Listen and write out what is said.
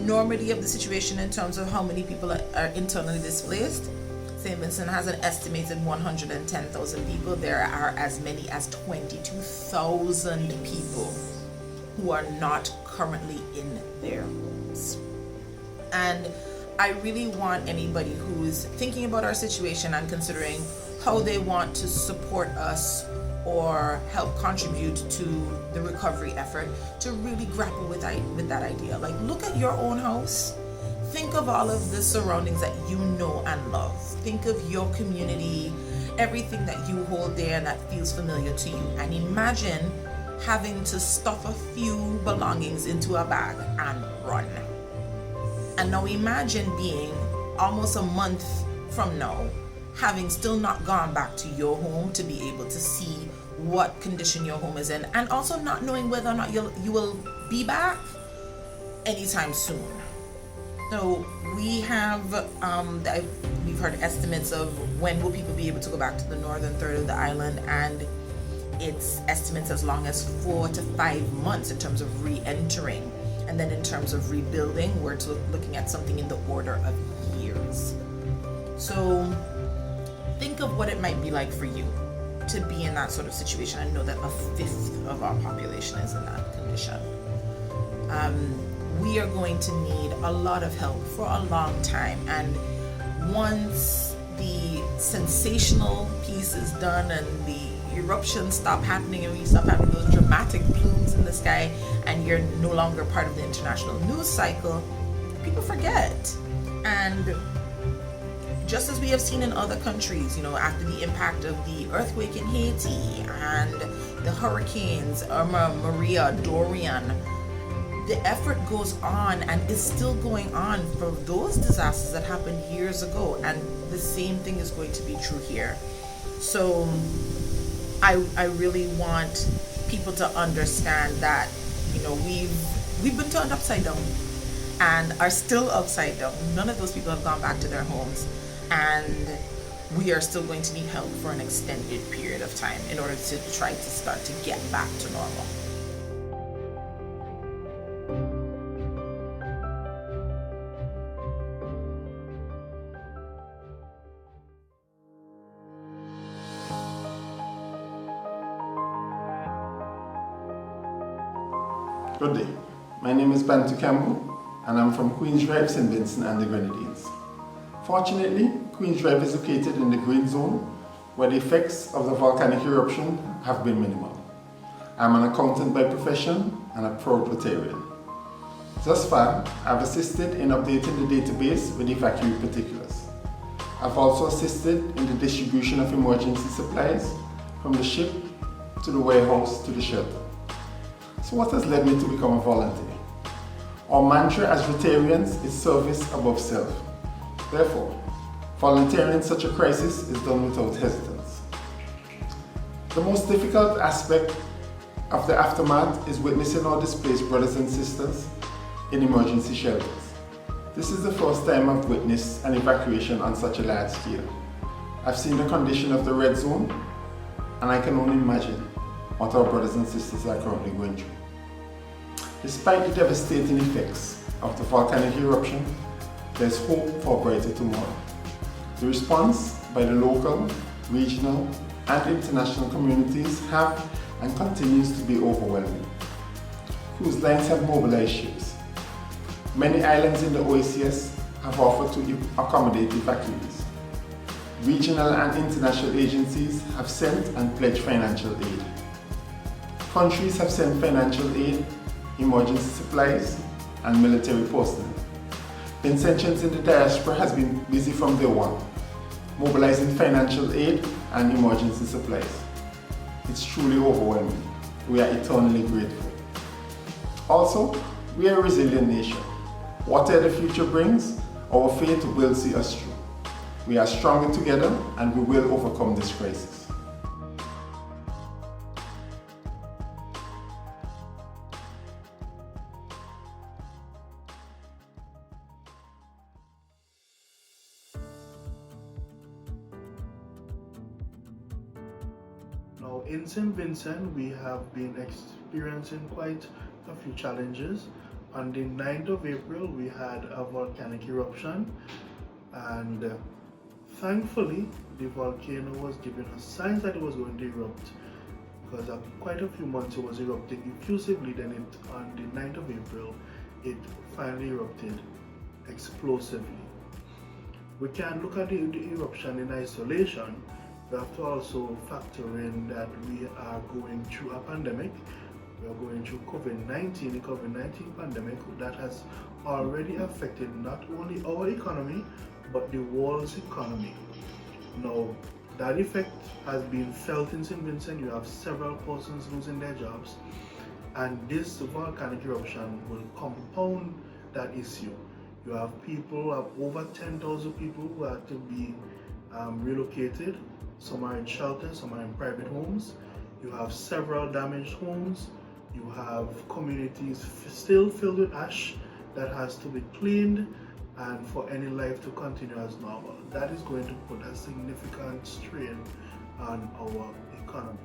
enormity of the situation in terms of how many people are internally displaced, St. Vincent has an estimated 110,000 people. There are as many as 22,000 people who are not currently in their homes. And I really want anybody who's thinking about our situation and considering how they want to support us or help contribute to the recovery effort to really grapple with that idea. Like, look at your own house. Think of all of the surroundings that you know and love. Think of your community, everything that you hold there and that feels familiar to you. And imagine having to stuff a few belongings into a bag and run. And now imagine being almost a month from now, having still not gone back to your home to be able to see what condition your home is in, and also not knowing whether or not you will be back anytime soon. So we've heard estimates of when will people be able to go back to the northern third of the island, and it's estimates as long as 4 to 5 months in terms of re-entering. And then in terms of rebuilding, we're looking at something in the order of years. So think of what it might be like for you to be in that sort of situation. I know that a fifth of our population is in that condition. We are going to need a lot of help for a long time. And once the sensational piece is done and the eruptions stop happening and we stop having those dramatic plumes in the sky and you're no longer part of the international news cycle, people forget. And just as we have seen in other countries, after the impact of the earthquake in Haiti and the hurricanes, Irma, Maria, Dorian, the effort goes on and is still going on for those disasters that happened years ago. And the same thing is going to be true here. So I really want people to understand that, we've been turned upside down and are still upside down. None of those people have gone back to their homes, and we are still going to need help for an extended period of time in order to try to start to get back to normal. Good day. My name is Bento Campbell and I'm from Queens Drive, St. Vincent and the Grenadines. Fortunately, Queens Drive is located in the green zone where the effects of the volcanic eruption have been minimal. I'm an accountant by profession and a proud Rotarian. Thus far, I've assisted in updating the database with evacuee particulars. I've also assisted in the distribution of emergency supplies from the ship to the warehouse to the shelter. So what has led me to become a volunteer? Our mantra as Rotarians is service above self. Therefore, volunteering in such a crisis is done without hesitance. The most difficult aspect of the aftermath is witnessing our displaced brothers and sisters in emergency shelters. This is the first time I've witnessed an evacuation on such a large scale. I've seen the condition of the red zone, and I can only imagine what our brothers and sisters are currently going through. Despite the devastating effects of the volcanic eruption, there's hope for a brighter tomorrow. The response by the local, regional, and international communities have and continues to be overwhelming. Cruise lines have mobilized ships. Many islands in the OACS have offered to accommodate evacuees. Regional and international agencies have sent and pledged financial aid. Countries have sent financial aid, emergency supplies, and military personnel. Vincentians in the diaspora has been busy from day one, mobilizing financial aid and emergency supplies. It's truly overwhelming. We are eternally grateful. Also, we are a resilient nation. Whatever the future brings, our faith will see us through. We are stronger together and we will overcome this crisis. Now, in St. Vincent, we have been experiencing quite a few challenges On the 9th of April, we had a volcanic eruption, and thankfully, the volcano was giving us signs that it was going to erupt, because quite a few months it was erupting effusively. Then on the 9th of April, it finally erupted explosively. We can't look at the eruption in isolation. We have to also factor in that we are going through a pandemic. We are going through COVID-19, the COVID-19 pandemic that has already affected not only our economy, but the world's economy. Now, that effect has been felt in St. Vincent. You have several persons losing their jobs, and this volcanic eruption will compound that issue. You have people, over 10,000 people who had to be relocated. Some are in shelters, some are in private homes. You have several damaged homes. You have communities still filled with ash that has to be cleaned, and for any life to continue as normal. That is going to put a significant strain on our economy.